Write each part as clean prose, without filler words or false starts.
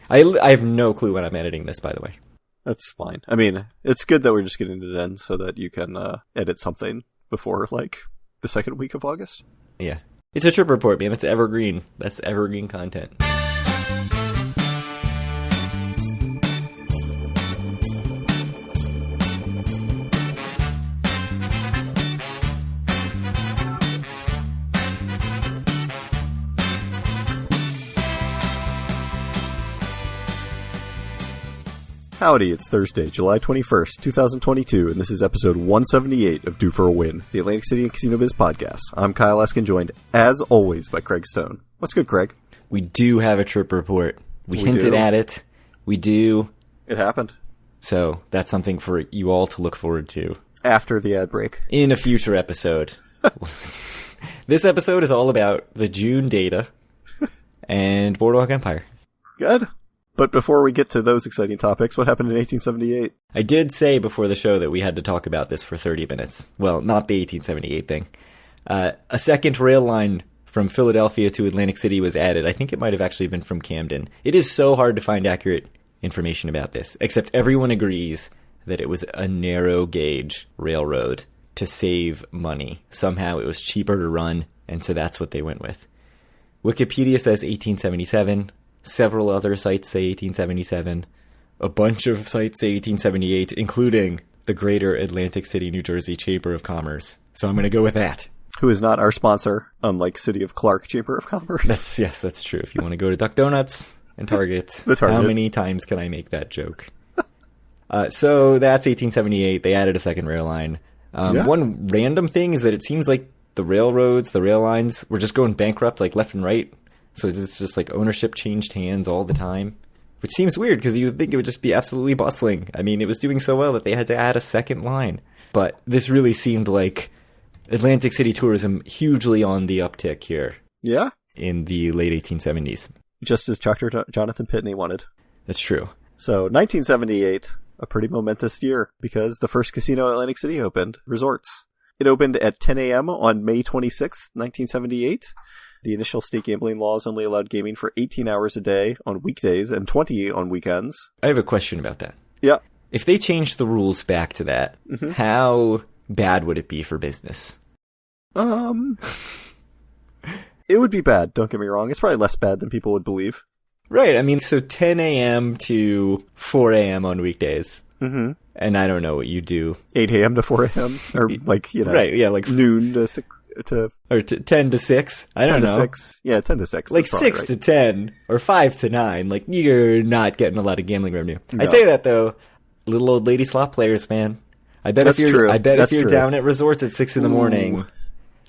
I have no clue when I'm editing this, by the way. That's fine. I mean, it's good that we're just getting it in so that you can edit something before, like, the second week of August. Yeah. It's a trip report, man. It's evergreen. That's evergreen content. Howdy, it's Thursday, July 21st, 2022, and this is episode 178 of Due for a Win, the Atlantic City and Casino Biz podcast. I'm Kyle Eskin, joined, as always, by Craig Stone. What's good, Craig? We do have a trip report. We hinted at it. We do. It happened. So that's something for you all to look forward to. After the ad break. In a future episode. This episode is all about the June data and Boardwalk Empire. Good. But before we get to those exciting topics, what happened in 1878? I did say before the show that we had to talk about this for 30 minutes. Well, not the 1878 thing. A second rail line from Philadelphia to Atlantic City was added. I think it might have actually been from Camden. It is so hard to find accurate information about this, except everyone agrees that it was a narrow gauge railroad to save money. Somehow it was cheaper to run, and so that's what they went with. Wikipedia says 1877. Several other sites say 1877. A bunch of sites say 1878, including the Greater Atlantic City, New Jersey Chamber of Commerce. So I'm going to go with that. Who is not our sponsor, unlike City of Clark Chamber of Commerce. Yes, that's true. If you want to go to Duck Donuts and Target, The Target. How many times can I make that joke? So that's 1878. They added a second rail line. One random thing is that it seems like the railroads, the rail lines, were just going bankrupt like left and right. So it's just like ownership changed hands all the time, which seems weird because you would think it would just be absolutely bustling. I mean, it was doing so well that they had to add a second line. But this really seemed like Atlantic City tourism hugely on the uptick here. Yeah? In the late 1870s. Just as Dr. Jonathan Pitney wanted. That's true. So 1978, a pretty momentous year because the first casino at Atlantic City opened, Resorts. It opened at 10 a.m. on May 26th, 1978. The initial state gambling laws only allowed gaming for 18 hours a day on weekdays and 20 on weekends. I have a question about that. Yeah. If they changed the rules back to that, how bad would it be for business? It would be bad, don't get me wrong. It's probably less bad than people would believe. Right. I mean, so 10 a.m. to 4 a.m. on weekdays. Mm-hmm. And I don't know what you do. 8 a.m. to 4 a.m. Or like, you know, right, yeah, like noon to 6 to... Or 10 to 6. I don't know. 10 to 6. Yeah, 10 to 6. Like 6 right. to 10 or 5 to 9. Like, you're not getting a lot of gambling revenue. No. I say that, though. Little old lady slot players, man. I bet That's if you're, true. I bet That's if you're true. down at Resorts at 6 in the morning,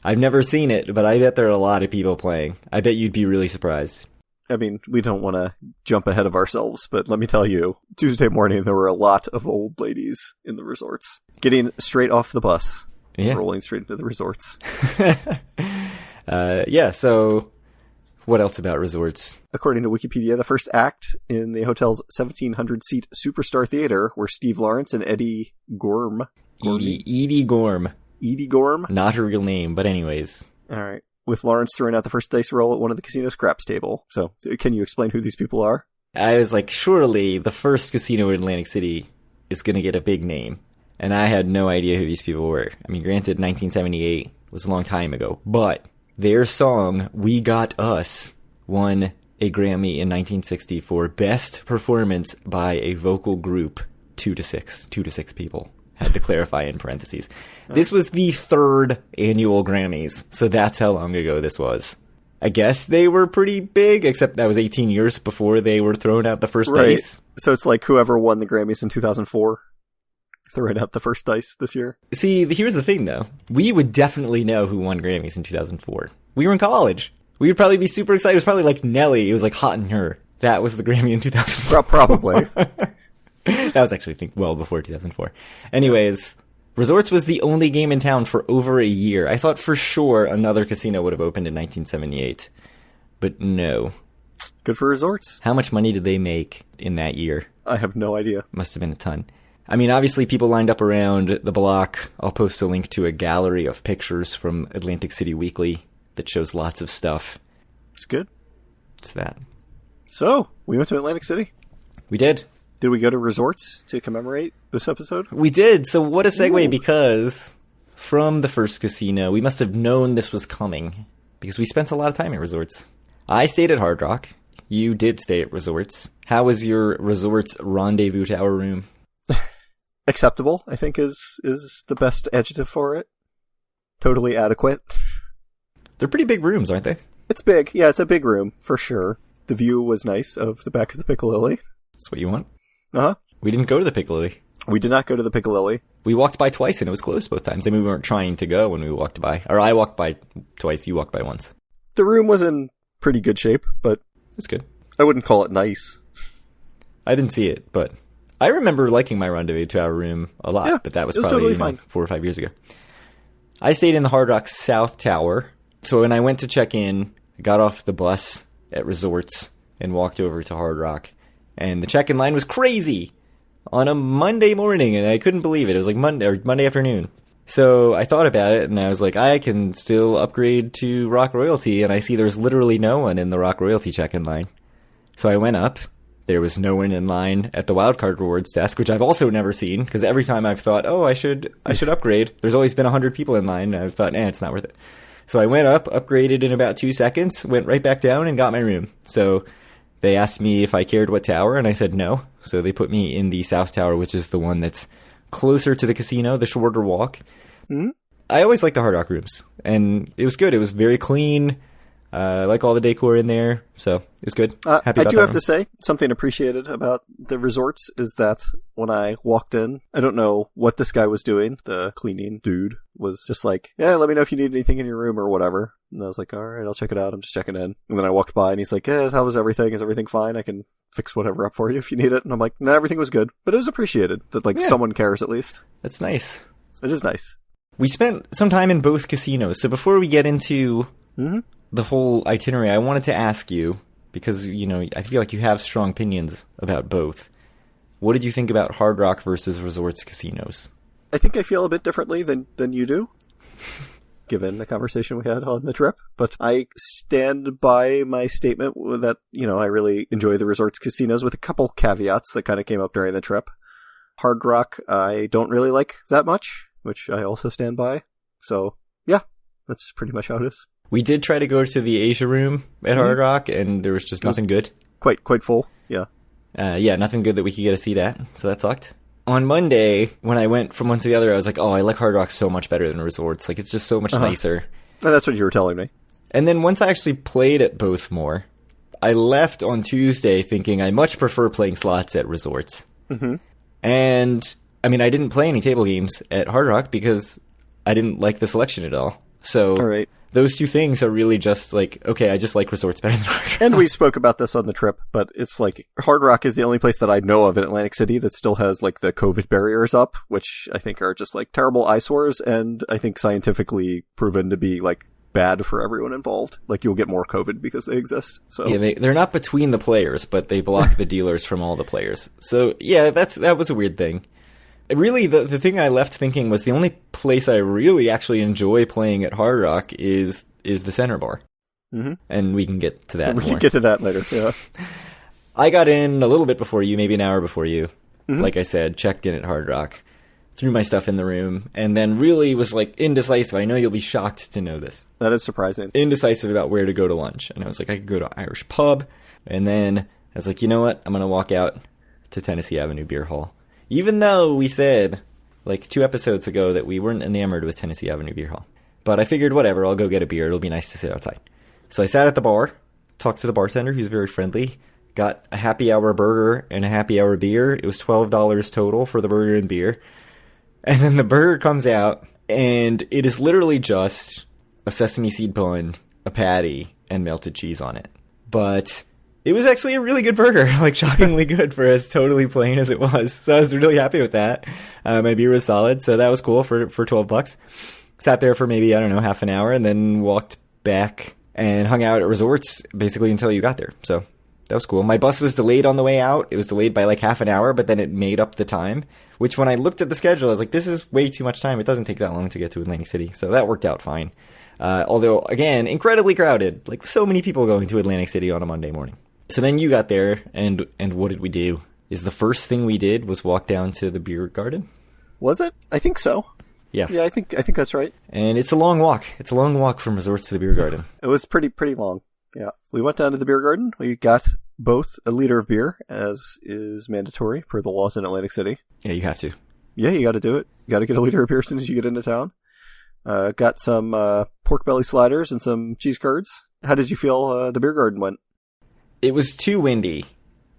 I've never seen it, but I bet there are a lot of people playing. I bet you'd be really surprised. I mean, we don't want to jump ahead of ourselves, but let me tell you, Tuesday morning there were a lot of old ladies in the Resorts. Getting straight off the bus. Yeah. Rolling straight into the Resorts. Yeah, so what else about Resorts? According to Wikipedia, the first act in the hotel's 1,700-seat Superstar Theater were Steve Lawrence and Eddie Gorm. Edie Gorm. Edie Gorm? Not her real name, but anyways. All right. With Lawrence throwing out the first dice roll at one of the casino's craps table. So, can you explain who these people are? I was like, surely the first casino in Atlantic City is going to get a big name. And I had no idea who these people were. I mean, granted, 1978 was a long time ago, but their song, We Got Us, won a Grammy in 1960 for Best Performance by a Vocal Group, 2 to 6. 2 to 6 people. Had to clarify in parentheses. This was the third annual Grammys, so that's how long ago this was. I guess they were pretty big, except that was 18 years before they were throwing out the first dice. So it's like whoever won the Grammys in 2004 throwing out the first dice this year. See, here's the thing, though. We would definitely know who won Grammys in 2004. We were in college. We would probably be super excited. It was probably like Nelly. It was like Hot in Her. That was the Grammy in 2004. Probably. That was actually, I think, well before 2004. Anyways, Resorts was the only game in town for over a year. I thought for sure another casino would have opened in 1978. But no. Good for Resorts. How much money did they make in that year? I have no idea. Must have been a ton. I mean, obviously people lined up around the block. I'll post a link to a gallery of pictures from Atlantic City Weekly that shows lots of stuff. It's good. It's that. So, we went to Atlantic City. We did. Did we go to resorts to commemorate this episode? We did. So what a segue, Ooh. because from the first casino, we must have known this was coming because we spent a lot of time at resorts. I stayed at Hard Rock. You did stay at resorts. How was your resort's rendezvous tower room? Acceptable, I think, is the best adjective for it. Totally adequate. They're pretty big rooms, aren't they? It's big. Yeah, it's a big room, for sure. The view was nice of the back of the Piccalilli. That's what you want. Uh-huh. We didn't go to the Piccalilli. We did not go to the Piccalilli. We walked by twice and it was closed both times. I mean, we weren't trying to go when we walked by. Or I walked by twice, you walked by once. The room was in pretty good shape, but It's good. I wouldn't call it nice. I didn't see it, but I remember liking my rendezvous tower room a lot, Yeah, but that was it was probably totally fine. 4 or 5 years ago. I stayed in the Hard Rock South Tower. So when I went to check in, I got off the bus at resorts and walked over to Hard Rock. And the check-in line was crazy on a Monday morning, and I couldn't believe it. It was like Monday afternoon. So I thought about it, and I was like, I can still upgrade to Rock Royalty, and I see there's literally no one in the Rock Royalty check-in line. So I went up. There was no one in line at the Wildcard Rewards desk, which I've also never seen, because every time I've thought, oh, I should upgrade, there's always been 100 people in line, and I've thought, it's not worth it. So I went up, upgraded in about 2 seconds, went right back down, and got my room. So they asked me if I cared what tower, and I said no. So they put me in the South Tower, which is the one that's closer to the casino, the shorter walk. Mm-hmm. I always liked the Hard Rock rooms, and it was good. It was very clean. I like all the decor in there, so it was good. Happy about I do that have room. to say, something appreciated about the resorts is that when I walked in, I don't know what this guy was doing. The cleaning dude was just like, yeah, let me know if you need anything in your room or whatever. And I was like, all right, I'll check it out. I'm just checking in. And then I walked by and he's like, yeah, how was everything? Is everything fine? I can fix whatever up for you if you need it. And I'm like, no, everything was good. But it was appreciated that someone cares at least. That's nice. It is nice. We spent some time in both casinos, so before we get into the whole itinerary, I wanted to ask you, because, I feel like you have strong opinions about both. What did you think about Hard Rock versus Resorts casinos? I think I feel a bit differently than you do, given the conversation we had on the trip. But I stand by my statement that, I really enjoy the resorts casinos with a couple caveats that kind of came up during the trip. Hard Rock, I don't really like that much, which I also stand by. So, yeah, that's pretty much how it is. We did try to go to the Asia room at Hard Rock, and there was just nothing good. Quite full, yeah. Nothing good that we could get to see that, so that sucked. On Monday, when I went from one to the other, I was like, oh, I like Hard Rock so much better than Resorts. Like, it's just so much nicer. And that's what you were telling me. And then once I actually played at both more, I left on Tuesday thinking I much prefer playing slots at Resorts. Mm-hmm. And, I didn't play any table games at Hard Rock because I didn't like the selection at all. So all right. Those two things are really just like, okay, I just like Resorts better than Hard Rock. And we spoke about this on the trip, but it's like Hard Rock is the only place that I know of in Atlantic City that still has like the COVID barriers up, which I think are just like terrible eyesores, and I think scientifically proven to be like bad for everyone involved. Like you'll get more COVID because they exist. So yeah, they're not between the players, but they block the dealers from all the players. So yeah, that was a weird thing. Really, the thing I left thinking was the only place I really actually enjoy playing at Hard Rock is the center bar. Mm-hmm. And we can get to that more. We can get to that later, yeah. I got in a little bit before you, maybe an hour before you. Mm-hmm. Like I said, checked in at Hard Rock, threw my stuff in the room, and then really was like indecisive. I know you'll be shocked to know this. That is surprising. Indecisive about where to go to lunch. And I was like, I could go to Irish Pub. And then I was like, you know what? I'm going to walk out to Tennessee Avenue Beer Hall. Even though we said, like 2 episodes ago, that we weren't enamored with Tennessee Avenue Beer Hall. But I figured, whatever, I'll go get a beer. It'll be nice to sit outside. So I sat at the bar, talked to the bartender, who's very friendly, got a happy hour burger and a happy hour beer. It was $12 total for the burger and beer. And then the burger comes out, and it is literally just a sesame seed bun, a patty, and melted cheese on it. But it was actually a really good burger, like shockingly good for as totally plain as it was. So I was really happy with that. My beer was solid, so that was cool for $12. Sat there for maybe, half an hour, and then walked back and hung out at Resorts basically until you got there. So that was cool. My bus was delayed on the way out. It was delayed by like half an hour, but then it made up the time, which when I looked at the schedule, I was like, this is way too much time. It doesn't take that long to get to Atlantic City. So that worked out fine. Although, again, incredibly crowded. Like so many people going to Atlantic City on a Monday morning. So then you got there, and what did we do? Is the first thing we did was walk down to the beer garden? Was it? I think so. Yeah. Yeah, I think that's right. And it's a long walk. It's a long walk from Resorts to the beer garden. It was pretty long. Yeah. We went down to the beer garden. We got both a liter of beer, as is mandatory per the laws in Atlantic City. Yeah, you have to. Yeah, you got to do it. You got to get a liter of beer as soon as you get into town. Got some pork belly sliders and some cheese curds. How did you feel the beer garden went? It was too windy.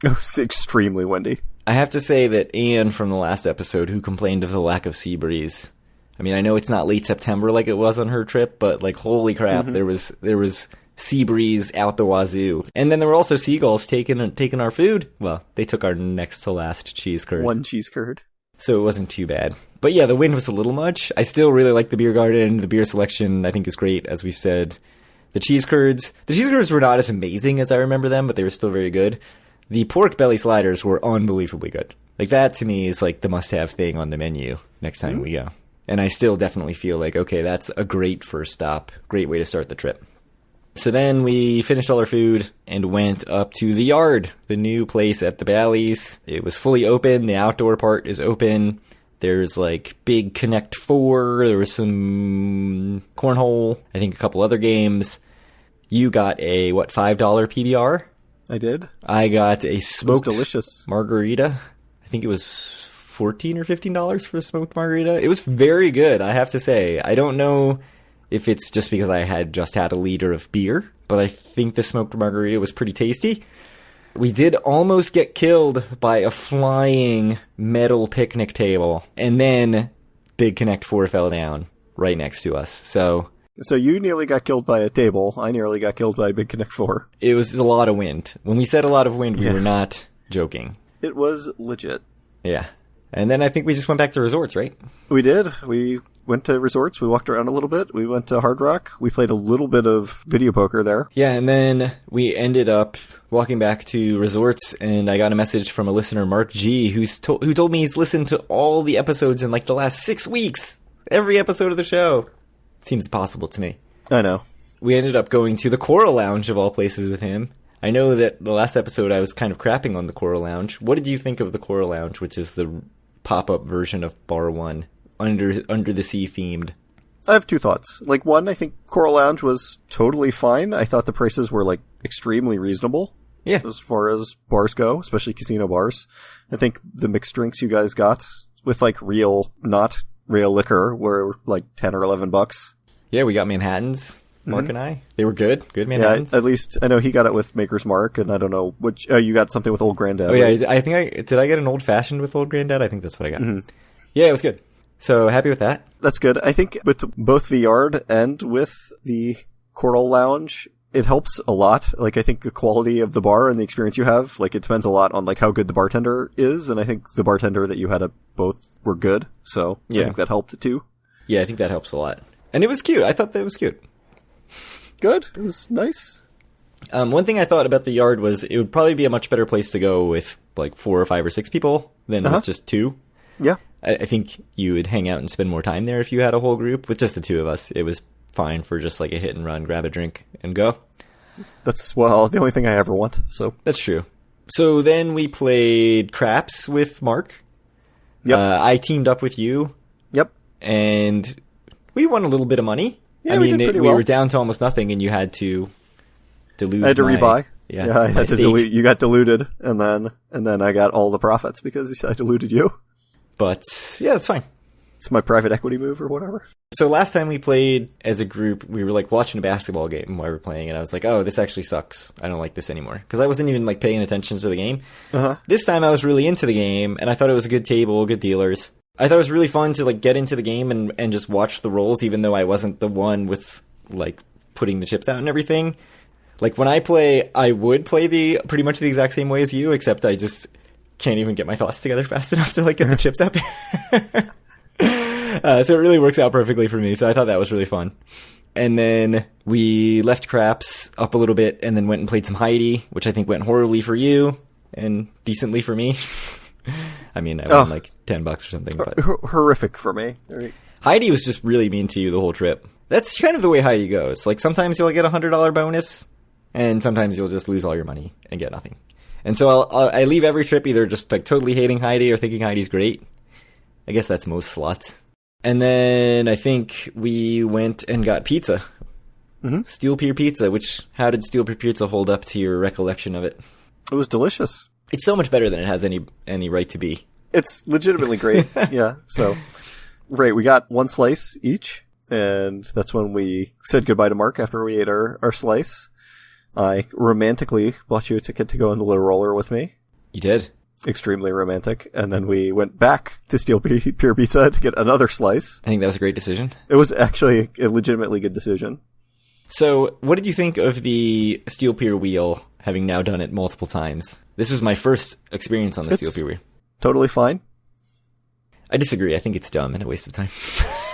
It was extremely windy. I have to say that Anne from the last episode, who complained of the lack of sea breeze. I mean, I know it's not late September like it was on her trip, but like, holy crap, there was sea breeze out the wazoo. And then there were also seagulls taking our food. Well, they took our next to last cheese curd. One cheese curd. So it wasn't too bad. But yeah, the wind was a little much. I still really like the beer garden. The beer selection, I think, is great, as we've said. The cheese curds were not as amazing as I remember them, but they were still very good. The pork belly sliders were unbelievably good. Like, that to me is like the must-have thing on the menu next time we go. And I still definitely feel like, okay, that's a great first stop. Great way to start the trip. So then we finished all our food and went up to the yard, the new place at the Bally's. It was fully open. The outdoor part is open. There's like big Connect 4. There was some cornhole. I think a couple other games. You got a, $5 PBR? I did. I got a smoked delicious margarita. I think it was $14 or $15 for the smoked margarita. It was very good, I have to say. I don't know if it's just because I had just had a liter of beer, but I think the smoked margarita was pretty tasty. We did almost get killed by a flying metal picnic table, and then Big Connect 4 fell down right next to us. So you nearly got killed by a table. I nearly got killed by a Big Connect 4. It was a lot of wind. When we said a lot of wind, we were not joking. It was legit. Yeah. And then I think we just went back to Resorts, right? We did. We went to Resorts. We walked around a little bit. We went to Hard Rock. We played a little bit of video poker there. Yeah, and then we ended up walking back to Resorts, and I got a message from a listener, Mark G, who told me he's listened to all the episodes in like the last 6 weeks. Every episode of the show. Seems possible to me. I know. We ended up going to the Coral Lounge, of all places, with him. I know that the last episode I was kind of crapping on the Coral Lounge. What did you think of the Coral Lounge, which is the pop-up version of Bar 1, under the sea themed? I have two thoughts. Like, one, I think Coral Lounge was totally fine. I thought the prices were like extremely reasonable. Yeah. As far as bars go, especially casino bars. I think the mixed drinks you guys got with like not real liquor were like $10 or $11. Yeah, we got Manhattans, Mark and I. They were good. Good Manhattans. Yeah, at least I know he got it with Maker's Mark, and I don't know which. You got something with Old Granddad. Oh, yeah. I think did I get an old fashioned with Old Granddad? I think that's what I got. Mm-hmm. Yeah, it was good. So happy with that. That's good. I think with both the yard and with the Coral Lounge, it helps a lot. Like, I think the quality of the bar and the experience you have, like, it depends a lot on like how good the bartender is, and I think the bartender that you had at both were good. So I think that helped too. Yeah, I think that helps a lot. And it was cute. I thought that was cute. Good. It was nice. One thing I thought about the yard was it would probably be a much better place to go with like 4 or 5 or 6 people than with just 2. Yeah. I think you would hang out and spend more time there if you had a whole group. With just the 2 of us, it was fine for just like a hit and run, grab a drink, and go. That's, well, the only thing I ever want. So that's true. So then we played craps with Mark. Yep. I teamed up with you. Yep. And we won a little bit of money. Yeah, we did we were down to almost nothing, and you had to dilute. I had to rebuy. Yeah, I had to dilute. You got diluted, and then I got all the profits because I diluted you. But yeah, that's fine. It's my private equity move or whatever. So last time we played as a group, we were like watching a basketball game while we were playing, and I was like, "Oh, this actually sucks. I don't like this anymore." Because I wasn't even like paying attention to the game. This time I was really into the game, and I thought it was a good table, good dealers. I thought it was really fun to like get into the game and just watch the rolls, even though I wasn't the one with like putting the chips out and everything. Like when I play, I would play pretty much the exact same way as you, except I just can't even get my thoughts together fast enough to like get the chips out there. So it really works out perfectly for me. So I thought that was really fun. And then we left craps up a little bit and then went and played some Heidi, which I think went horribly for you and decently for me. I mean, I won like $10 or something. But horrific for me. Heidi was just really mean to you the whole trip. That's kind of the way Heidi goes. Like sometimes you'll get $100 bonus, and sometimes you'll just lose all your money and get nothing. And so I leave every trip either just like totally hating Heidi or thinking Heidi's great. I guess that's most slots. And then I think we went and got pizza. Mm-hmm. Steel Pier Pizza, how did Steel Pier Pizza hold up to your recollection of it? It was delicious. It's so much better than it has any right to be. It's legitimately great. Yeah. So, right. We got one slice each, and that's when we said goodbye to Mark after we ate our slice. I romantically bought you a ticket to go on the low roller with me. You did? Extremely romantic. And then we went back to Steel Pier Pizza to get another slice. I think that was a great decision. It was actually a legitimately good decision. So, what did you think of the Steel Pier wheel, having now done it multiple times? This was my first experience on the Steel Pier wheel. Totally fine. I disagree. I think it's dumb and a waste of time.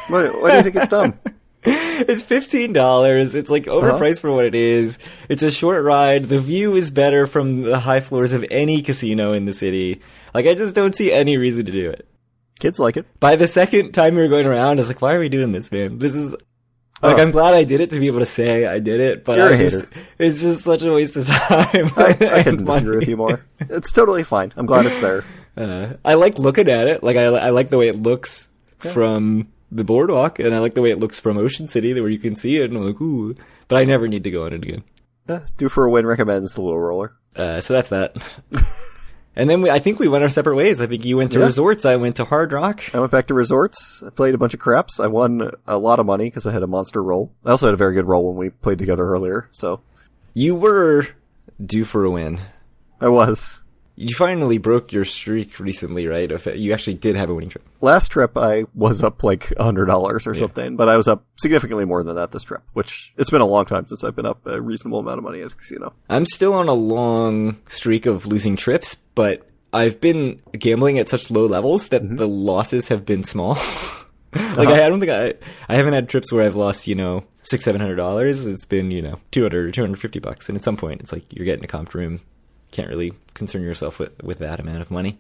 Why do you think it's dumb? It's $15. It's like overpriced for what it is. It's a short ride. The view is better from the high floors of any casino in the city. Like, I just don't see any reason to do it. Kids like it. By the second time we were going around, I was like, why are we doing this, man? This is... Like, I'm glad I did it to be able to say I did it, but it's just such a waste of time. I couldn't disagree with you more. It's totally fine. I'm glad it's there. I like looking at it. Like, I like the way it looks from the boardwalk, and I like the way it looks from Ocean City, where you can see it, and I'm like, ooh. But I never need to go on it again. Due for a Win recommends the low roller. So that's that. And then I think we went our separate ways. I think you went to resorts. I went to Hard Rock. I went back to resorts. I played a bunch of craps. I won a lot of money because I had a monster roll. I also had a very good roll when we played together earlier. So you were due for a win. I was. You finally broke your streak recently, right? You actually did have a winning trip. Last trip, I was up like $100 or something, but I was up significantly more than that this trip, which it's been a long time since I've been up a reasonable amount of money at a casino. I'm still on a long streak of losing trips, but I've been gambling at such low levels that the losses have been small. Like, I don't think I haven't had trips where I've lost, $600-700. It's been, $200 or $250. And at some point, it's like you're getting a comped room. Can't really concern yourself with that amount of money.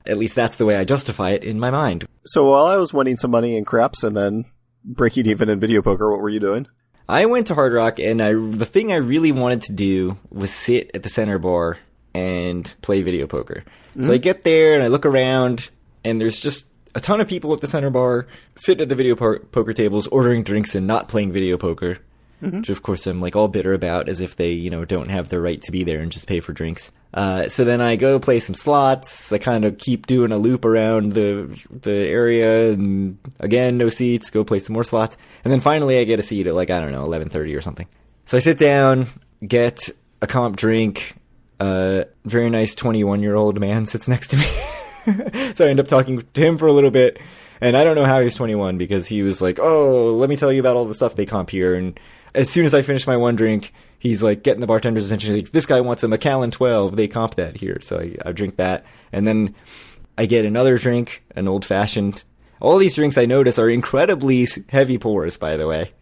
At least that's the way I justify it in my mind. So while I was winning some money in craps and then breaking even in video poker, what were you doing? I went to Hard Rock, and the thing I really wanted to do was sit at the center bar and play video poker. So I get there and I look around, and there's just a ton of people at the center bar sitting at the video poker tables, ordering drinks and not playing video poker. Which, of course, I'm like all bitter about, as if they, don't have the right to be there and just pay for drinks. So then I go play some slots. I kind of keep doing a loop around the area, and again, no seats. Go play some more slots, and then finally I get a seat at 11:30 or something. So I sit down, get a comp drink. Very nice 21-year-old man sits next to me. So I end up talking to him for a little bit. And I don't know how he's 21, because he was like, oh, let me tell you about all the stuff they comp here. And as soon as I finish my one drink, he's like getting the bartender's attention. Like, this guy wants a Macallan 12. They comp that here. So I drink that. And then I get another drink, an old fashioned. All these drinks I notice are incredibly heavy pours, by the way.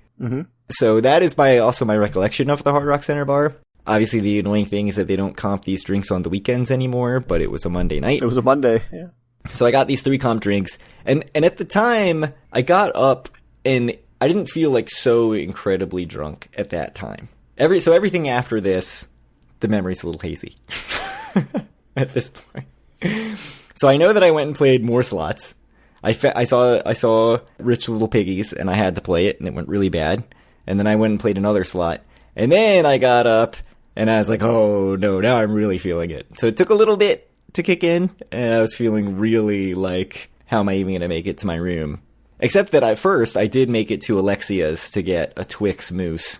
So that is also my recollection of the Hard Rock Center bar. Obviously, the annoying thing is that they don't comp these drinks on the weekends anymore, but it was a Monday night. It was a Monday, yeah. So I got these 3 comp drinks, and at the time, I got up, and I didn't feel like so incredibly drunk at that time. So everything after this, the memory's a little hazy at this point. So I know that I went and played more slots. I saw Rich Little Piggies, and I had to play it, and it went really bad. And then I went and played another slot, and then I got up, and I was like, oh no, now I'm really feeling it. So it took a little bit to kick in, and I was feeling really like, how am I even going to make it to my room? Except that at first, I did make it to Alexia's to get a Twix mousse,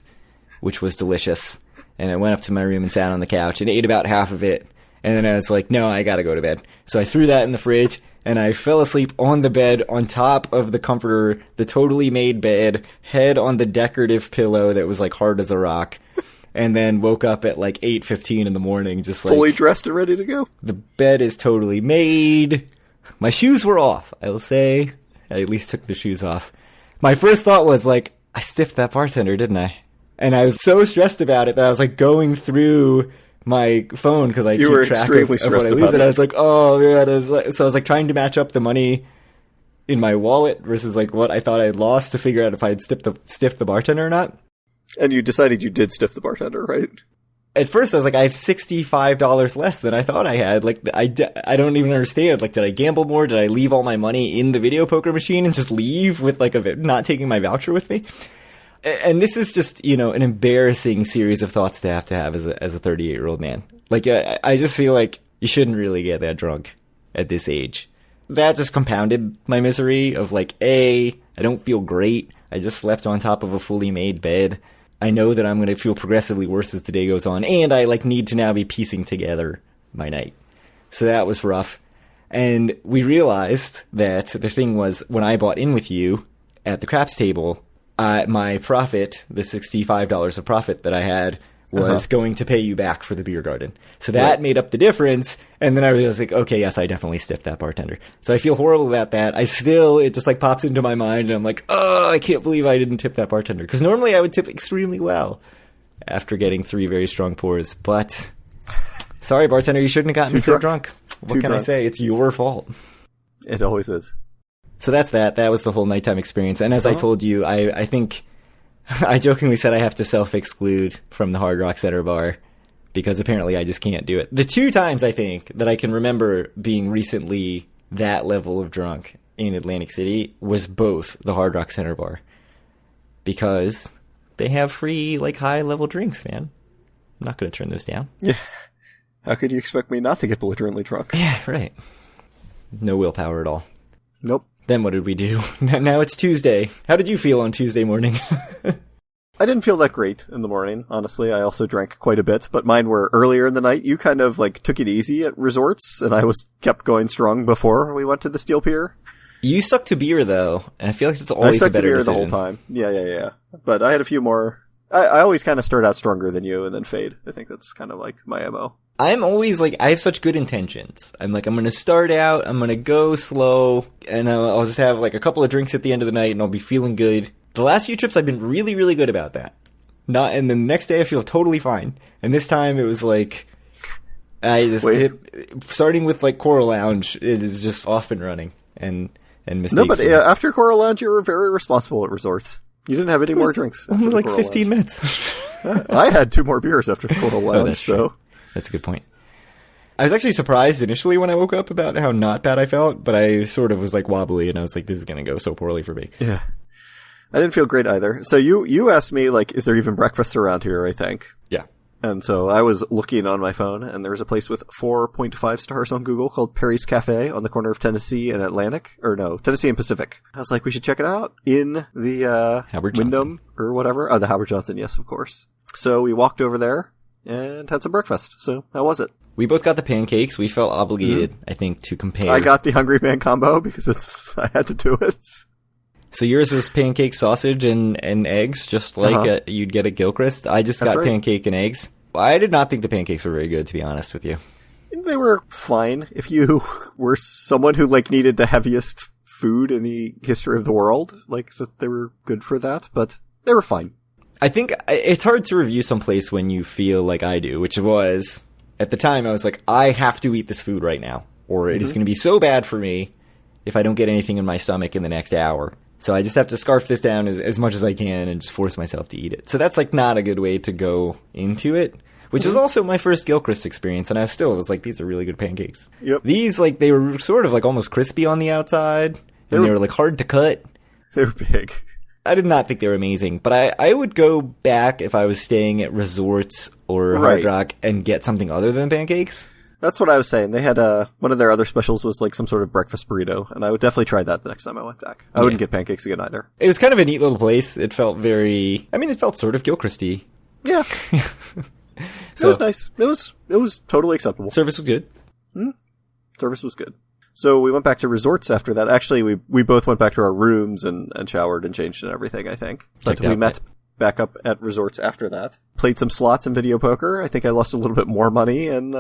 which was delicious. And I went up to my room and sat on the couch and ate about half of it. And then I was like, no, I gotta go to bed. So I threw that in the fridge, and I fell asleep on the bed on top of the comforter, the totally made bed, head on the decorative pillow that was like hard as a rock. And then woke up at 8:15 in the morning, just like... fully dressed and ready to go. The bed is totally made. My shoes were off, I will say. I at least took the shoes off. My first thought was I stiffed that bartender, didn't I? And I was so stressed about it that I was going through my phone, because I keep track of what I lose. And I was like, oh, yeah. So I was trying to match up the money in my wallet versus what I thought I had lost to figure out if I had stiffed the bartender or not. And you decided you did stiff the bartender, right? at first I was like, I have $65 less than I thought I had. Like, I don't even understand. Like, did I gamble more? Did I leave all my money in the video poker machine and just leave with like not taking my voucher with me? And this is just, you know, an embarrassing series of thoughts to have as a 38-year-old man. Like, I just feel like you shouldn't really get that drunk at this age. That just compounded my misery of like, I don't feel great. I just slept on top of a fully made bed. I know that I'm going to feel progressively worse as the day goes on, and I like need to now be piecing together my night. So that was rough. And we realized that the thing was, when I bought in with you at the craps table, my profit, the $65 of profit that I had, was going to pay you back for the beer garden. So that made up the difference. And then I was like, okay, yes, I definitely stiffed that bartender. So I feel horrible about that. It just like pops into my mind and I'm like, oh, I can't believe I didn't tip that bartender. Because normally I would tip extremely well after getting 3 very strong pours. But sorry, bartender, you shouldn't have gotten me so drunk. What can I say? It's your fault. It always is. So that's that. That was the whole nighttime experience. And as I told you, I think I jokingly said I have to self-exclude from the Hard Rock Center bar because apparently I just can't do it. The 2 times I think that I can remember being recently that level of drunk in Atlantic City was both the Hard Rock Center bar because they have free, like, high-level drinks, man. I'm not going to turn those down. Yeah. How could you expect me not to get belligerently drunk? Yeah, right. No willpower at all. Nope. Then what did we do? Now it's Tuesday. How did you feel on Tuesday morning? I didn't feel that great in the morning, honestly. I also drank quite a bit, but mine were earlier in the night. You kind of like took it easy at resorts, and I kept going strong before we went to the Steel Pier. You stuck to beer, though, and I feel like it's always a better decision. I stuck to beer the whole time. Yeah. But I had a few more. I always kind of start out stronger than you and then fade. I think that's kind of like my MO. I'm always like, I have such good intentions. I'm like, I'm going to start out, I'm going to go slow, and I'll just have like a couple of drinks at the end of the night, and I'll be feeling good. The last few trips, I've been really, really good about that. And the next day, I feel totally fine. And this time, it was like, I just starting with like Coral Lounge, it is just off and running, and mistakes. No, but after Coral Lounge, you were very responsible at resorts. You didn't have any more drinks. Only like 15 minutes. I had 2 more beers after Coral Lounge, that's true. That's a good point. I was actually surprised initially when I woke up about how not bad I felt, but I sort of was like wobbly, and I was like, this is going to go so poorly for me. Yeah. I didn't feel great either. So you asked me, like, is there even breakfast around here, I think? Yeah. And so I was looking on my phone, and there was a place with 4.5 stars on Google called Perry's Cafe on the corner of Tennessee and Atlantic. Or no, Tennessee and Pacific. I was like, we should check it out in the Howard Wyndham or whatever. Oh, the Howard Johnson, yes, of course. So we walked over there and had some breakfast. So how was it? We both got the pancakes. We felt obligated, I think, to compare. I got the Hungry Man combo because I had to do it. So yours was pancake, sausage, and eggs, just like you'd get at Gilchrist. I just got pancake and eggs. I did not think the pancakes were very good, to be honest with you. They were fine. If you were someone who like needed the heaviest food in the history of the world, like they were good for that, but they were fine. I think it's hard to review someplace when you feel like I do, which was, at the time, I was like, I have to eat this food right now, or it is going to be so bad for me if I don't get anything in my stomach in the next hour. So I just have to scarf this down as much as I can and just force myself to eat it. So that's like not a good way to go into it, which was also my first Gilchrist experience. And I was like, these are really good pancakes. Yep. These, like, they were sort of like almost crispy on the outside, and they were like hard to cut. They were big. I did not think they were amazing, but I would go back if I was staying at resorts or Hard Rock and get something other than pancakes. That's what I was saying. They had one of their other specials was like some sort of breakfast burrito, and I would definitely try that the next time I went back. I wouldn't get pancakes again either. It was kind of a neat little place. It felt it felt sort of Gilchrist-y. Yeah. So, it was nice. It was totally acceptable. Service was good. Service was good. So we went back to resorts after that. Actually, we both went back to our rooms and showered and changed and everything, I think. But we met back up at resorts after that. Played some slots and video poker. I think I lost a little bit more money in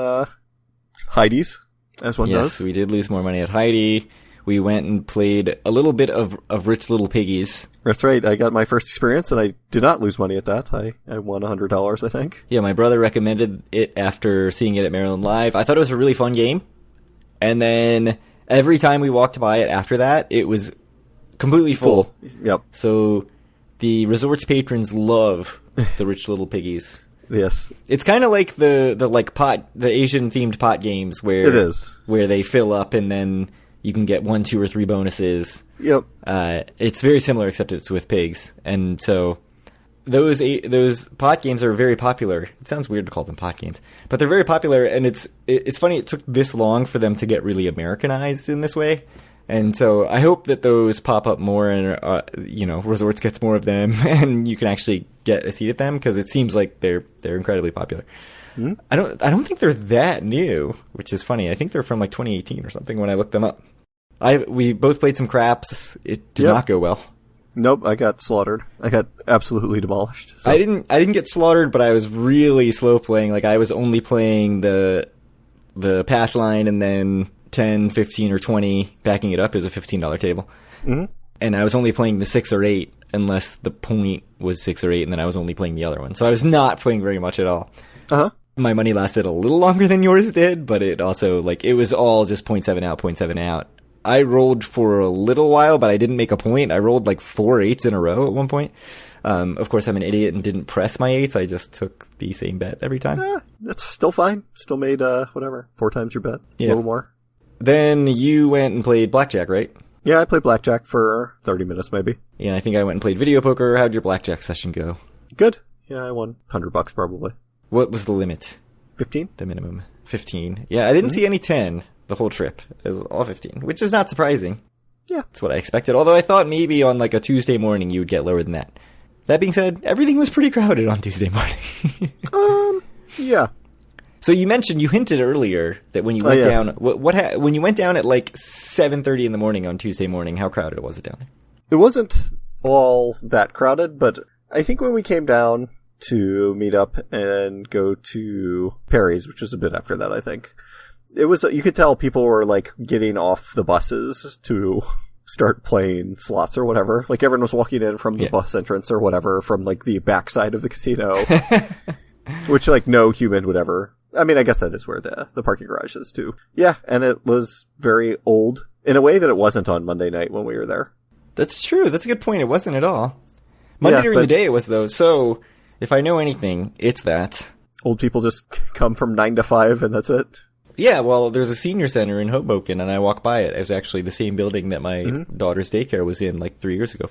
Heidi's, as one does. Yes, we did lose more money at Heidi. We went and played a little bit of Rich Little Piggies. That's right. I got my first experience, and I did not lose money at that. I won $100, I think. Yeah, my brother recommended it after seeing it at Maryland Live. I thought it was a really fun game. And then every time we walked by it after that, it was completely full. Yep. So the resort's patrons love the Rich Little Piggies. Yes. It's kind of like the Asian themed pot games where It is. where they fill up and then you can get 1, 2, or 3 bonuses. Yep. It's very similar, except it's with pigs. And so those pot games are very popular. It sounds weird to call them pot games, but they're very popular. And it's funny it took this long for them to get really Americanized in this way. And so I hope that those pop up more, and Resorts gets more of them, and you can actually get a seat at them because it seems like they're incredibly popular. Mm-hmm. I don't think they're that new, which is funny. I think they're from like 2018 or something when I looked them up. We both played some craps. It did not go well. Nope, I got slaughtered. I got absolutely demolished. So. I didn't get slaughtered, but I was really slow playing. Like I was only playing the pass line and then 10, 15, or 20, backing it up is a $15 table. Mm-hmm. And I was only playing the 6 or 8 unless the point was 6 or 8, and then I was only playing the other one. So I was not playing very much at all. Uh-huh. My money lasted a little longer than yours did, but it also, it was all just 0.7 out, 0.7 out. I rolled for a little while, but I didn't make a point. I rolled 4 8s in a row at one point. Of course, I'm an idiot and didn't press my 8s. I just took the same bet every time. That's still fine. Still made, 4 times your bet. Yeah. A little more. Then you went and played blackjack, right? Yeah, I played blackjack for 30 minutes maybe. Yeah, I think I went and played video poker. How'd your blackjack session go? Good. Yeah, I won $100 probably. What was the limit? 15. The minimum. 15. Yeah, I didn't see any 10 the whole trip. It was all 15, which is not surprising. Yeah. That's what I expected. Although I thought maybe on a Tuesday morning you would get lower than that. That being said, everything was pretty crowded on Tuesday morning. Yeah. So you hinted earlier that when you went down, when you went down at 7:30 in the morning on Tuesday morning, how crowded was it down there? It wasn't all that crowded, but I think when we came down to meet up and go to Perry's, which was a bit after that, I think, it was, you could tell people were getting off the buses to start playing slots or whatever. Everyone was walking in from the bus entrance or whatever from the backside of the casino, which no human would ever. I mean, I guess that is where the parking garage is too. Yeah, and it was very old in a way that it wasn't on Monday night when we were there. That's true. That's a good point. It wasn't at all. Monday during the day it was, though. So if I know anything, it's that. Old people just come from 9 to 5 and that's it? Yeah, well, there's a senior center in Hoboken, and I walk by it. It was actually the same building that my daughter's daycare was in 4 years ago.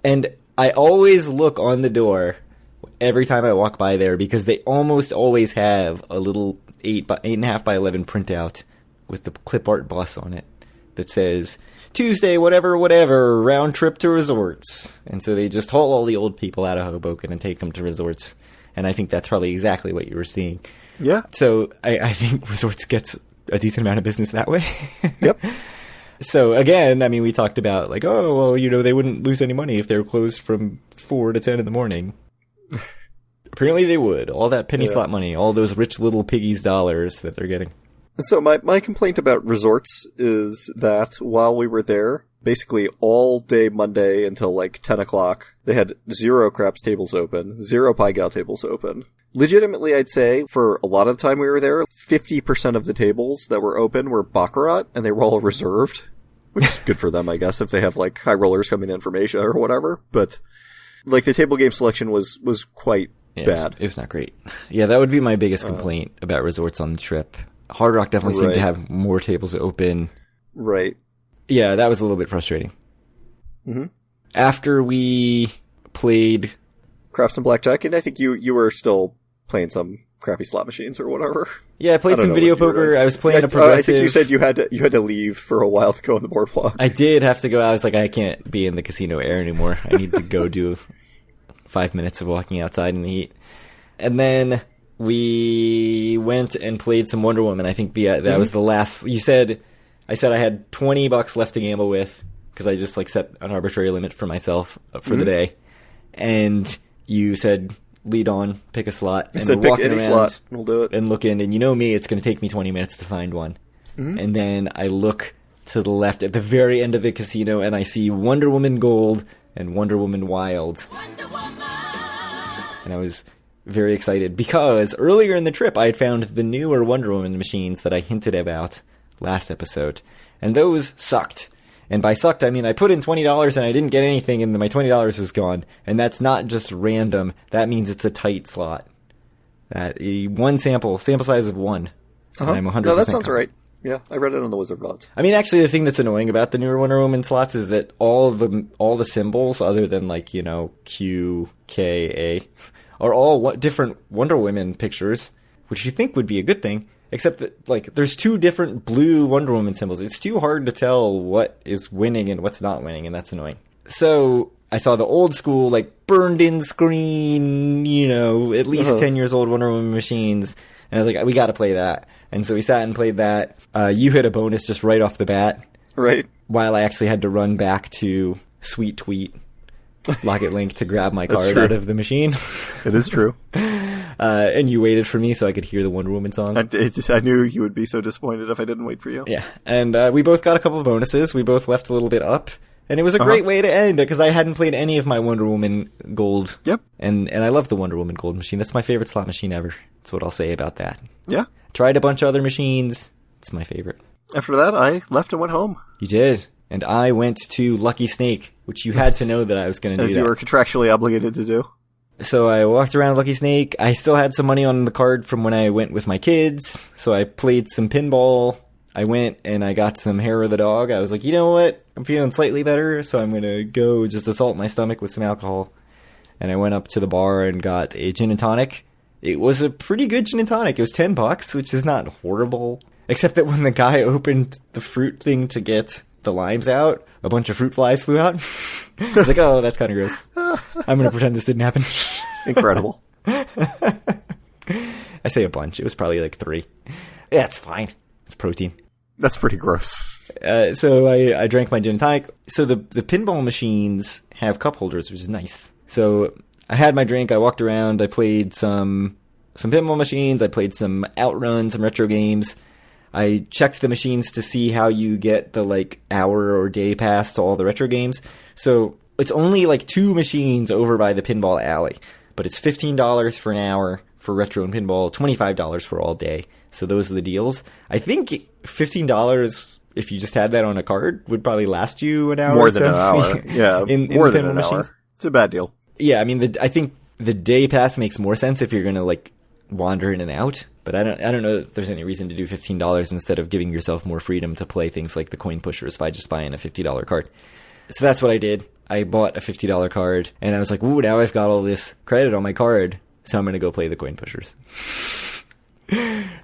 And I always look on the door every time I walk by there because they almost always have a little 8.5 by 11 printout with the clip art bus on it that says, Tuesday, whatever, round trip to Resorts. And so they just haul all the old people out of Hoboken and take them to Resorts. And I think that's probably exactly what you were seeing. Yeah. So I think Resorts gets a decent amount of business that way. Yep. So again, I mean, we talked about they wouldn't lose any money if they were closed from 4 to 10 in the morning. Apparently they would. All that penny slot money, all those rich little piggies dollars that they're getting. So my complaint about Resorts is that while we were there, basically all day Monday until 10 o'clock, they had 0 craps tables open, 0 Pai Gow tables open. Legitimately, I'd say, for a lot of the time we were there, 50% of the tables that were open were Baccarat, and they were all reserved. Which is good for them, I guess, if they have, high rollers coming in from Asia or whatever. But, the table game selection was quite bad. It was not great. Yeah, that would be my biggest complaint about Resorts on the trip. Hard Rock definitely seemed to have more tables open. Right. Yeah, that was a little bit frustrating. Mm-hmm. After we played Craps and Blackjack, and I think you were still playing some crappy slot machines or whatever. Yeah, I played some video poker. I was playing a progressive. I think you said you had to leave for a while to go on the boardwalk. I did have to go. I was I can't be in the casino air anymore. I need to go do 5 minutes of walking outside in the heat. And then we went and played some Wonder Woman. I think that was the last. I said I had $20 left to gamble with because I just set an arbitrary limit for myself for the day. And you said, lead on, pick a slot. And said, pick any slot, and we'll do it. And look in, and you know me, it's going to take me 20 minutes to find one. Mm-hmm. And then I look to the left at the very end of the casino, and I see Wonder Woman Gold and Wonder Woman Wild. Wonder Woman! And I was very excited because earlier in the trip I had found the newer Wonder Woman machines that I hinted about last episode. And those sucked. And by sucked, I mean I put in $20 and I didn't get anything and my $20 was gone. And that's not just random. That means it's a tight slot. That one sample size of one. Uh-huh. I'm 100% No, that sounds confident. right. Yeah, I read it on the Wizard VODs. I mean, actually, the thing that's annoying about the newer Wonder Woman slots is that all the symbols, other than like, you know, Q, K, A, are all different Wonder Woman pictures, which you think would be a good thing, except that like there's two different blue Wonder Woman symbols. It's too hard to tell what is winning and what's not winning, and that's annoying. So I saw the old school, like burned in screen, you know, at least 10 years old Wonder Woman machines, and I was like, we got to play that. And so we sat and played that. You hit a bonus just right off the bat. Right. While I actually had to run back to Sweet Tweet Locket Link to grab my card true. out of the machine. It is true. And you waited for me so I could hear the Wonder Woman song. I knew you would be so disappointed if I didn't wait for you. Yeah. And we both got a couple of bonuses. We both left a little bit up. And it was a great way to end, because I hadn't played any of my Wonder Woman Gold. Yep. And I love the Wonder Woman Gold machine. That's my favorite slot machine ever. That's what I'll say about that. Yeah. Tried a bunch of other machines. It's my favorite. After that, I left and went home. You did. And I went to Lucky Snake, which you had to know that I was going to do As that. you were contractually obligated to do. So I walked around Lucky Snake. I still had some money on the card from when I went with my kids. So I played some pinball. I went and I got some hair of the dog. I was like, you know what? I'm feeling slightly better, so I'm going to go just assault my stomach with some alcohol. And I went up to the bar and got a gin and tonic. It was a pretty good gin and tonic. It was $10, which is not horrible. Except that when the guy opened the fruit thing to get the limes out, a bunch of fruit flies flew out. I was like, oh, that's kind of gross. I'm going to pretend this didn't happen. Incredible. I say a bunch. It was probably like 3. Yeah, it's fine. It's protein. That's pretty gross. So I drank my gin and tonic. So the pinball machines have cup holders, which is nice. So I had my drink. I walked around. I played some pinball machines. I played some Outrun, some retro games. I checked the machines to see how you get the like hour or day pass to all the retro games. So it's only like 2 machines over by the pinball alley, but it's $15 for an hour for retro and pinball, $25 for all day. So those are the deals. I think $15, if you just had that on a card, would probably last you an hour. More than an hour. Yeah, in more the than pinball an machines. hour. It's a bad deal. Yeah, I mean, I think the day pass makes more sense if you're going to like wander in and out. But I don't know if there's any reason to do $15 instead of giving yourself more freedom to play things like the coin pushers by just buying a $50 card. So that's what I did. I bought a $50 card, and I was like, ooh, now I've got all this credit on my card, so I'm going to go play the coin pushers.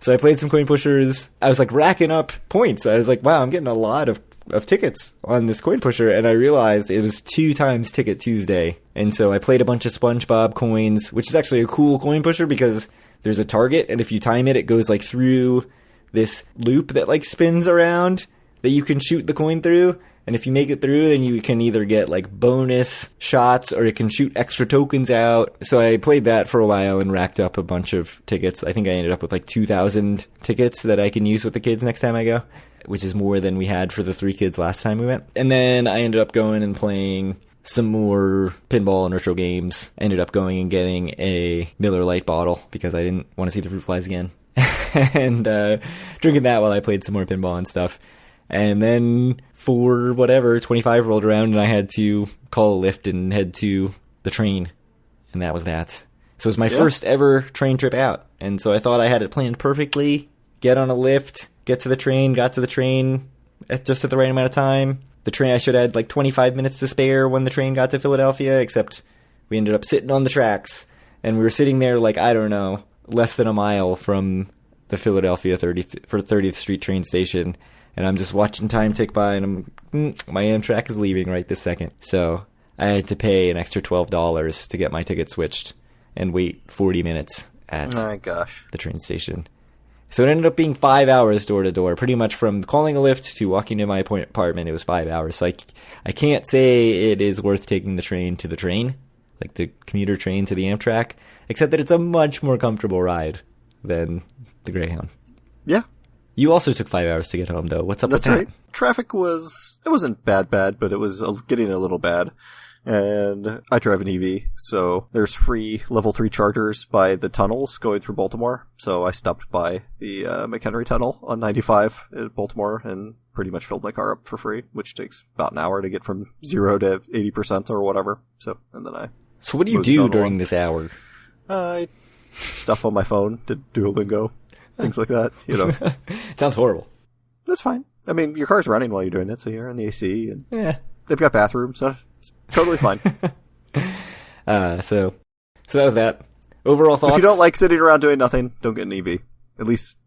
So I played some coin pushers. I was like racking up points. I was like, wow, I'm getting a lot of tickets on this coin pusher, and I realized it was 2 times Ticket Tuesday. And so I played a bunch of SpongeBob coins, which is actually a cool coin pusher because there's a target, and if you time it, it goes like through this loop that like spins around that you can shoot the coin through. And if you make it through, then you can either get like bonus shots or it can shoot extra tokens out. So I played that for a while and racked up a bunch of tickets. I think I ended up with like 2,000 tickets that I can use with the kids next time I go, which is more than we had for the 3 kids last time we went. And then I ended up going and playing some more pinball and retro games. I ended up going and getting a Miller Lite bottle because I didn't want to see the fruit flies again. And drinking that while I played some more pinball and stuff. And then for whatever, 25 rolled around and I had to call a lift and head to the train. And that was that. So it was my first ever train trip out. And so I thought I had it planned perfectly. Get on a lift, get to the train, got to the train just at the right amount of time. The train, I should have had like 25 minutes to spare when the train got to Philadelphia, except we ended up sitting on the tracks. And we were sitting there like, I don't know, less than a mile from the Philadelphia 30th Street train station. And I'm just watching time tick by, and my Amtrak is leaving right this second. So I had to pay an extra $12 to get my ticket switched and wait 40 minutes at the train station. So it ended up being 5 hours door to door, pretty much from calling a lift to walking to my apartment. It was 5 hours. So I can't say it is worth taking the train to the train, like the commuter train to the Amtrak, except that it's a much more comfortable ride than the Greyhound. Yeah. You also took 5 hours to get home, though. What's up with that? That's right. Traffic it wasn't bad, but it was getting a little bad. And I drive an EV, so there's free level 3 chargers by the tunnels going through Baltimore. So I stopped by the McHenry Tunnel on 95 in Baltimore and pretty much filled my car up for free, which takes about an hour to get from 0 to 80% or whatever. So what do you do during this hour? I stuff on my phone, did Duolingo, things like that, you know. Sounds horrible. That's fine. I mean, your car's running while you're doing it, so you're in the AC, and Yeah. they've got bathrooms, so it's totally fine. So that was that. Overall thoughts? So if you don't like sitting around doing nothing, don't get an EV. At least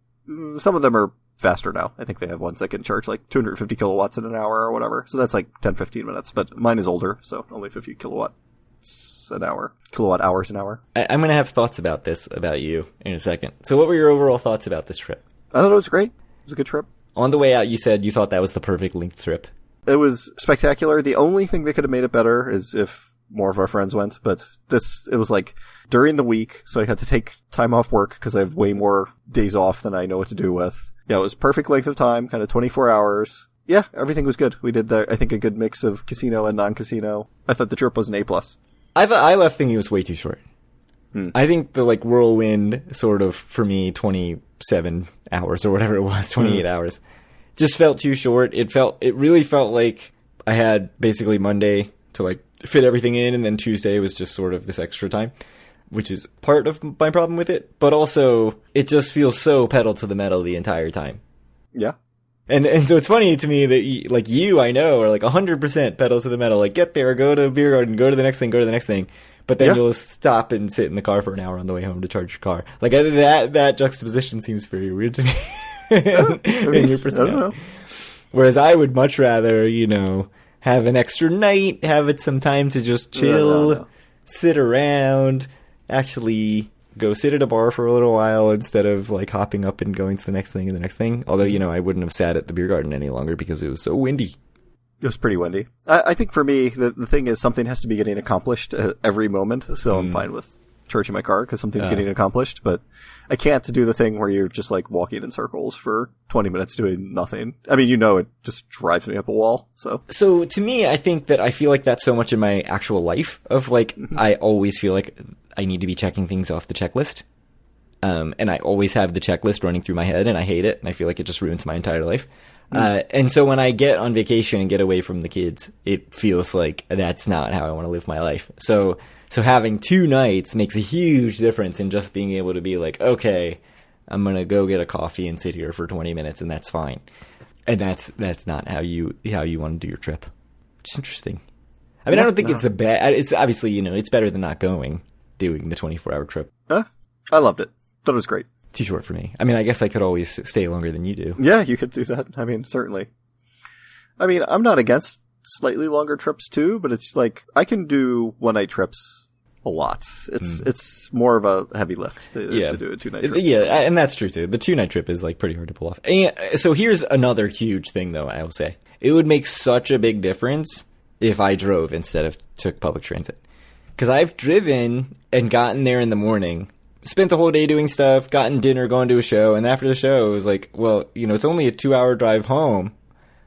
some of them are faster now. I think they have ones that can charge like 250 kilowatts in an hour or whatever. So that's like 10, 15 minutes. But mine is older, so only 50 kilowatts an hour. Kilowatt hours an hour. I'm going to have thoughts about this, about you, in a second. So what were your overall thoughts about this trip? I thought it was great. It was a good trip. On the way out, you said you thought that was the perfect length trip. It was spectacular. The only thing that could have made it better is if more of our friends went, but it was like during the week, so I had to take time off work because I have way more days off than I know what to do with. Yeah, it was perfect length of time, kind of 24 hours. Yeah, everything was good. We did, I think, a good mix of casino and non-casino. I thought the trip was an A+. I left thinking it was way too short. I think the like whirlwind sort of, for me, 27 hours or whatever it was, 28 hours, just felt too short. It really felt like I had basically Monday to like fit everything in, and then Tuesday was just sort of this extra time, which is part of my problem with it. But also, it just feels so pedal to the metal the entire time. Yeah. And so it's funny to me that you, I know, are like 100% pedal to the metal. Like, get there, go to a beer garden, go to the next thing, go to the next thing. But then you'll stop and sit in the car for an hour on the way home to charge your car. Like, that juxtaposition seems very weird to me. In your personality. I don't know. Whereas I would much rather, have an extra night, have it some time to just chill, sit around, actually go sit at a bar for a little while instead of like hopping up and going to the next thing and the next thing. Although, I wouldn't have sat at the beer garden any longer because it was so windy. It was pretty windy. I think for me, the thing is something has to be getting accomplished at every moment. So I'm fine with charging my car because something's getting accomplished, but I can't do the thing where you're just like walking in circles for 20 minutes doing nothing. I mean, it just drives me up a wall. So to me, I think that I feel like that's so much in my actual life of like, I always feel like I need to be checking things off the checklist. And I always have the checklist running through my head, and I hate it. And I feel like it just ruins my entire life. And so when I get on vacation and get away from the kids, it feels like that's not how I want to live my life. So having 2 nights makes a huge difference in just being able to be like, okay, I'm going to go get a coffee and sit here for 20 minutes, and that's fine. And that's not how you want to do your trip. Just interesting. I mean, I don't think it's it's obviously, it's better than not doing the 24-hour trip. I loved it. Thought it was great. Too short for me. I mean, I guess I could always stay longer than you do. Yeah, you could do that. I mean, certainly. I mean, I'm not against slightly longer trips too, but it's like I can do one-night trips a lot. It's more of a heavy lift to do a 2-night trip. Yeah, and that's true too. The 2-night trip is like pretty hard to pull off. And so here's another huge thing though, I will say. It would make such a big difference if I drove instead of took public transit. Because I've driven and gotten there in the morning, spent the whole day doing stuff, gotten dinner, going to a show, and after the show it was like, well, it's only a 2-hour drive home.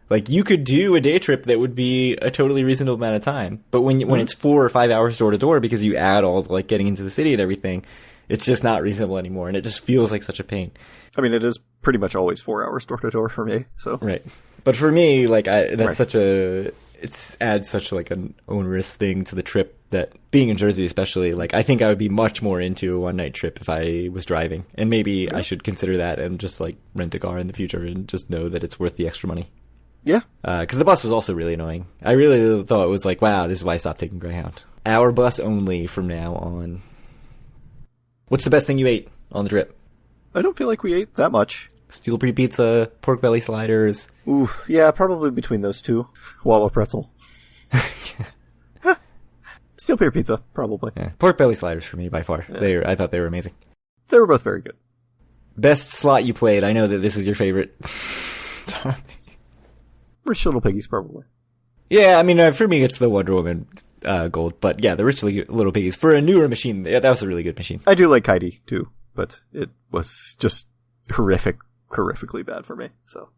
Like, you could do a day trip that would be a totally reasonable amount of time. But when it's 4 or 5 hours door to door, because you add all like getting into the city and everything, it's just not reasonable anymore. And it just feels like such a pain. I mean, it is pretty much always 4 hours door to door for me. So right. But for me, like, it adds such like an onerous thing to the trip that being in Jersey, especially, like, I think I would be much more into a 1-night trip if I was driving. And maybe I should consider that and just like rent a car in the future and just know that it's worth the extra money. Yeah. Because the bus was also really annoying. I really thought it was like, wow, this is why I stopped taking Greyhound. Hour bus only from now on. What's the best thing you ate on the trip? I don't feel like we ate that much. Steel Pre pizza, pork belly sliders. Ooh, yeah, probably between those two. Wawa pretzel. Steel Pier pizza, probably. Yeah, pork belly sliders for me by far. Yeah. I thought they were amazing. They were both very good. Best slot you played. I know that this is your favorite. Rich Little Piggies, probably. Yeah, I mean, for me, it's the Wonder Woman gold. But yeah, the Rich Little Piggies. For a newer machine, that was a really good machine. I do like Heidi, too. But it was just horrifically bad for me. So.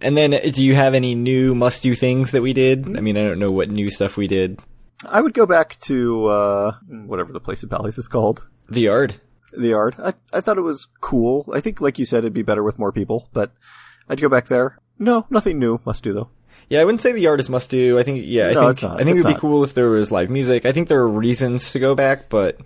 And then, do you have any new must-do things that we did? I mean, I don't know what new stuff we did. I would go back to whatever the place in Bally's is called. The Yard. The Yard. I thought it was cool. I think, like you said, it'd be better with more people. But I'd go back there. No, nothing new. Must do, though. Yeah, I wouldn't say the Yard is must do. I think, I think it'd be cool if there was live music. I think there are reasons to go back, but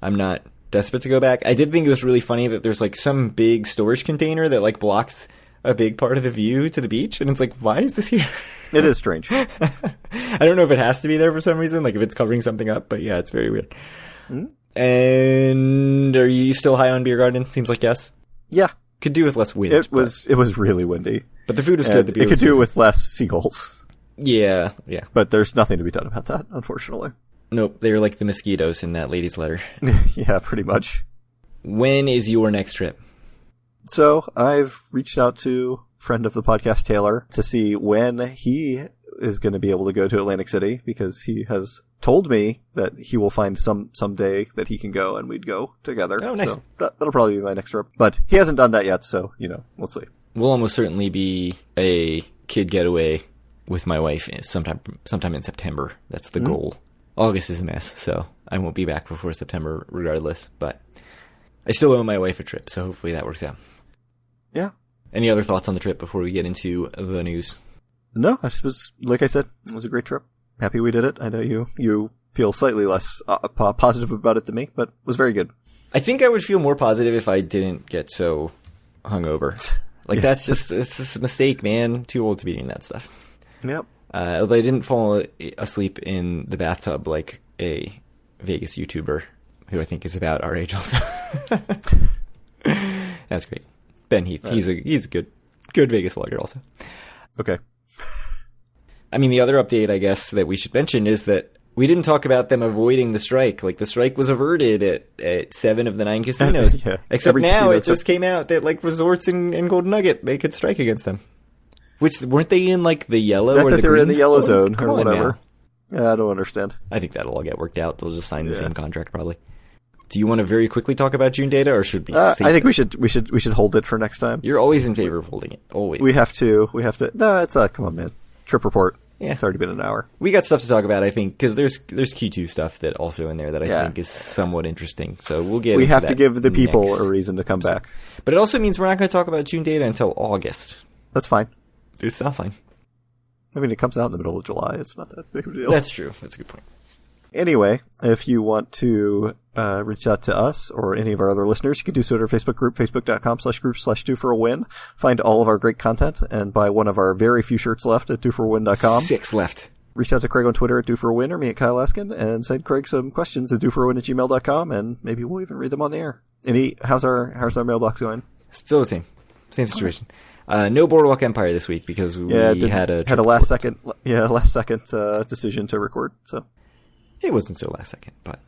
I'm not desperate to go back. I did think it was really funny that there's like some big storage container that like blocks a big part of the view to the beach, and it's like, why is this here? It is strange. I don't know if it has to be there for some reason, like if it's covering something up, but yeah, it's very weird. And are you still high on Beer Garden? Seems like yes. Yeah. Could do with less wind. It was really windy. But the food was good. The beer it could was do good. with less seagulls. Yeah. But there's nothing to be done about that, unfortunately. Nope, they're like the mosquitoes in that lady's letter. Yeah, pretty much. When is your next trip? So I've reached out to friend of the podcast, Taylor, to see when he is going to be able to go to Atlantic City, because he has told me that he will find some day that he can go and we'd go together. Oh, nice. So that'll probably be my next trip. But he hasn't done that yet, so, we'll see. Will almost certainly be a kid getaway with my wife sometime in September. That's the goal. August is a mess, so I won't be back before September regardless, but I still owe my wife a trip, so hopefully that works out. Yeah. Any other thoughts on the trip before we get into the news? No, it was, like I said, it was a great trip. Happy we did it. I know you feel slightly less positive about it than me, but it was very good. I think I would feel more positive if I didn't get so hungover. Like, it's just a mistake, man. Too old to be doing that stuff. Yep. Although I didn't fall asleep in the bathtub like a Vegas YouTuber, who I think is about our age also. That's great. Ben Heath. He's a good Vegas vlogger also. Okay. I mean, the other update, I guess, that we should mention is that we didn't talk about them avoiding the strike. Like, the strike was averted at 7 of the 9 casinos. Yeah. Except Every now it casino just came out that, like, resorts in Golden Nugget, they could strike against them. Which, weren't they in, like, the yellow I or thought the they were in green the yellow zone or whatever. Yeah, I don't understand. I think that'll all get worked out. They'll just sign the same contract, probably. Do you want to very quickly talk about June data, or should we save I think this? we should hold it for next time. You're always in favor of holding it. Always. We have to. No, it's come on, man. Trip report. Yeah. It's already been an hour. We got stuff to talk about, I think, because there's Q2 stuff that also in there that I think is somewhat interesting. So we'll get. We into have that to give the people next a reason to come back. But it also means we're not going to talk about June data until August. That's fine. It's not fine. I mean, it comes out in the middle of July. It's not that big of a deal. That's true. That's a good point. Anyway, if you want to reach out to us or any of our other listeners, you can do so at our Facebook group, facebook.com/group/DoForAWin. Find all of our great content and buy one of our very few shirts left at DoForAWin.com. 6 left. Reach out to Craig on Twitter at DoForAWin or me at Kyle Askin and send Craig some questions at DoForAWin@gmail.com, and maybe we'll even read them on the air. How's our mailbox going? Still the same. Same situation. No Boardwalk Empire this week because we had a last second decision to record. So it wasn't so last second, but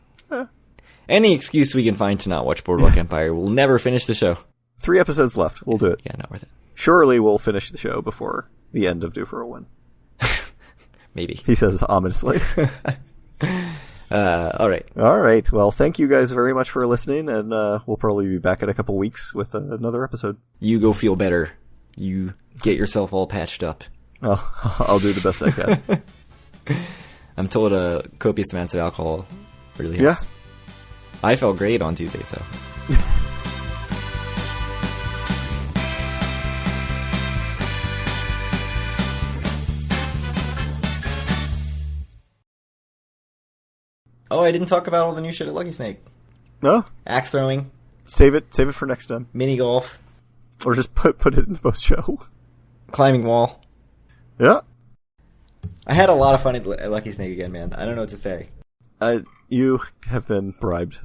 any excuse we can find to not watch Boardwalk Empire, we'll never finish the show. 3 episodes left. We'll do it. Yeah, not worth it. Surely we'll finish the show before the end of Do for a Win. Maybe. He says ominously. All right. All right. Well, thank you guys very much for listening, and we'll probably be back in a couple weeks with another episode. You go feel better. You get yourself all patched up. I'll do the best I can. I'm told copious amounts of alcohol really helps. Yeah. I felt great on Tuesday, so. Oh, I didn't talk about all the new shit at Lucky Snake. No? Axe throwing. Save it for next time. Mini golf. Or just put it in the post-show. Climbing wall. Yeah. I had a lot of fun at Lucky Snake again, man. I don't know what to say. You have been bribed.